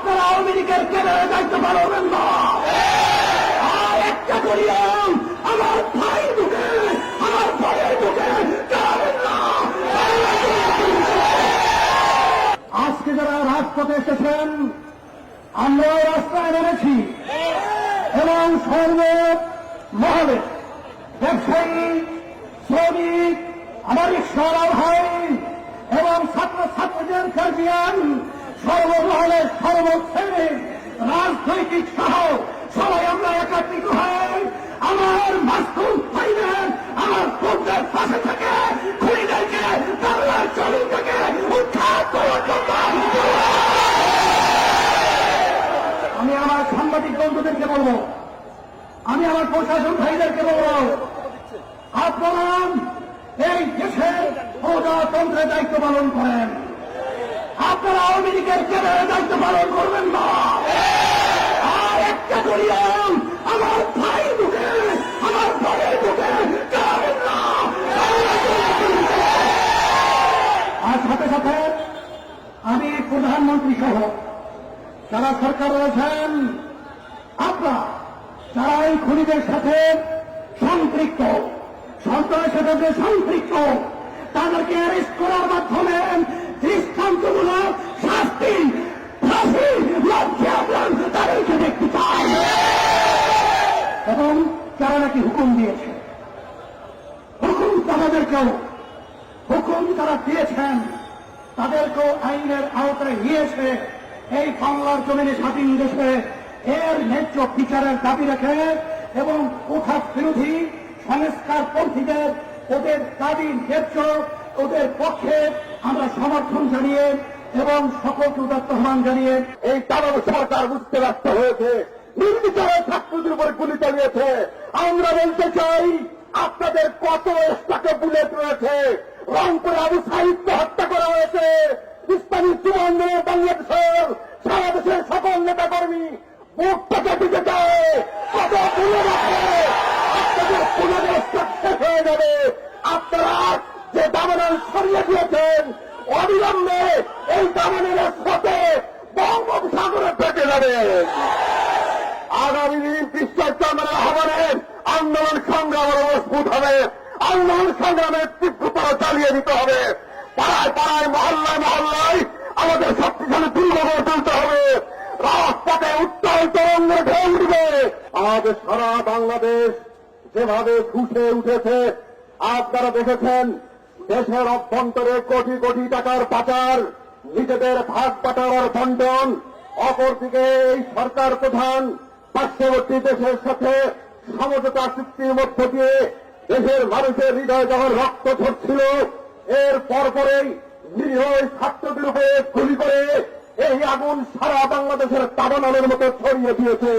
আপনারা আওয়ামী লীগের কেন্দ্রের দায়িত্ব পালবেন না। আর একটা করিয়াম আমার ভাই ঢুকে, আমার ভাইয়ের ঢুকে যাবেন না। আজকে যারা রাজপথে এসেছেন, আমরাও রাস্তায় নেমেছি এবং সর্বমহলে ব্যবসায়ী, শ্রমিক, আমার রিক্সাওয়ালা ভাই এবং ছাত্রছাত্রীদের গার্জিয়ান, সর্বমহলে সর্বশ্রেণীর রাজনৈতিক সহ সবাই আমরা একত্রিত হয়ে আমার মাসুম ভাইদের, আমার বোনদের পাশে থেকে খুনিদেরকে বাংলার জমি থেকে উদ্ধার করার জন্য আমি আমার সাংবাদিক বন্ধুদেরকে বলবো, আমি আমার প্রশাসন ভাইদেরকে বলবো, আপনারা এই দেশের প্রজাতন্ত্রের দায়িত্ব পালন করেন। আপনারা আওয়ামী লীগের কেন্দ্রের দায়িত্ব পালন করবেন না। আর একটা করিয়াম আমার ভাই ঢুকে, আমার ভাইয়ের ঢুকে যাবেন না। আর সাথে সাথে আমি প্রধানমন্ত্রী সহ যারা সরকার রয়েছেন, আপনারা যারা এই খুনিদের সাথে সম্পৃক্ত, সন্ত্রাসের সাথে সম্পৃক্ত, তাদেরকে অ্যারেস্ট করার মাধ্যমে দৃষ্টান্তমূলক শাস্তি, ফাঁসি, লজ্জাবরণ তাদেরকে দেখতে চাই। এবং যারা নাকি হুকুম দিয়েছে, হুকুম তাদেরকেও, হুকুম তারা দিয়েছেন তাদেরকেও আইনের আওতায় নিয়ে এসে এই বাংলার জমিনে স্বাধীন দেশে এর ন্যায্য বিচারের দাবি রাখে এবং উঠাত বিরোধী সংস্কারপন্থীদের ওদের দাবি ন্যায্য, ওদের পক্ষে আমরা সমর্থন জানিয়ে এবং সকলকে উদাত্ত আহ্বান জানিয়ে এই তারও সরকার বুঝতে ব্যর্থ হয়েছে, নির্বিচারে ছাত্রদের উপরে গুলি চালিয়েছে। আমরা বলতে চাই, আপনাদের কত এক্সট্রাকে বুলেট রয়েছে। রংপুরে আবু সাহিদকে হত্যা করা হয়েছে। ইসলামী যুব আন্দোলন বাংলাদেশের সারা দেশের সকল নেতা কর্মী বুক থেকে দিতে চায়। কত বুলেট আছে, আপনাদের বুলেটের স্টক শেষ হয়ে যাবে। আপনারা যে দাবানল সরিয়ে দিয়েছেন, অবিলম্বে এই দাবানলের স্রোতে বঙ্গোপসাগরে ফেটে যাবে। আগামী দিন বিশ্বের চন্দ্রের আহ্বানে আন্দোলন সংগ্রাম মজবুত হবে। আন্দোলন সংগ্রামের তীব্রতা চালিয়ে দিতে হবে। পাড়ায় পাড়ায়, মহল্লায় মহল্লায় আমাদের শক্তিশালী দুর্গ গড়ে তুলতে হবে। রাজপথে উত্তাল তরঙ্গে ঢেউ উঠবে। আজ সারা বাংলাদেশ যেভাবে ফুসে উঠেছে, আপনারা দেখেছেন দেশের অভ্যন্তরে কোটি কোটি টাকার পাচার, নিজেদের ভাগ পাচার বন্টন, অপরদিকে এই সরকার প্রধান পার্শ্ববর্তী দেশের সাথে সমঝোতা চুক্তির মধ্য দিয়ে দেশের মানুষের হৃদয় যখন রক্ত ঝরছিল, এর পরপরেই নিরীহ ছাত্রদের উপরে গুলি করে এই আগুন সারা বাংলাদেশের দাবানলের মতো ছড়িয়ে দিয়েছে।